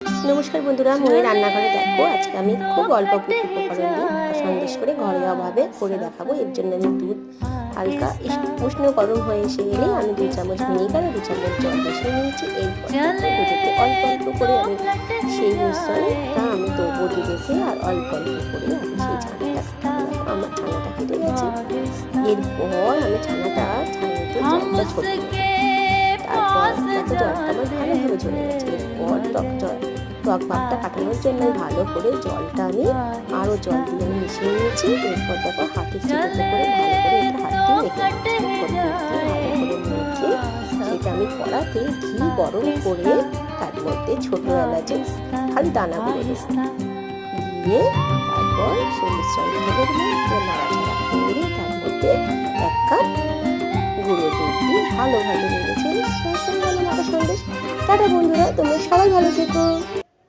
নমস্কার বন্ধুরা, মনের রান্নাঘরে দেখো। আজকে আমি খুব অল্প উপকরণ দিয়ে সন্দেশ করে ঘরোয়াভাবে করে দেখাবো। এর জন্য আমি দুধ হালকা উষ্ণ গরম হয়ে এসে গেলে আমি 2 চামচ ভিনেগার আর 2 চামচ জল বসিয়ে নিয়েছি। এরপর দুধেতে অল্প অল্প করে আমি সেই মিশ্রণটা আমি দেবো দুধেতে, আর অল্প অল্প করে আমি সেই ছানাটা আমার ছানাটা কেটে গেছে। এরপর আমি ছানাতে জলটা ছড়িয়ে দেবো। তারপর দেখো জলটা আমার ভালোভাবে ঝরে গেছে। এরপর টক ভাবটা কাটানোর জন্য ভালো করে জলটা আমি আরও জল দিয়ে আমি মিশিয়ে নিয়েছি। এরপর দেখো হাতের চিপে করে ভালো করে এটা হাত দিয়ে মেখে ভালো করে মেখে সেটা আমি কড়াতে ঘি গরম করে তার মধ্যে ছোট এলাচের আর দানাগুলো দিয়ে তারপর সেই মিশ্রণটা নাড়াচাড়া করে তার মধ্যে 1 কাপ গুঁড়ো দুধ দিয়ে ভালোভাবে নেড়েছে। সন্দেশ। টাটা বন্ধুরা, তোমরা সবাই ভালো থেকো।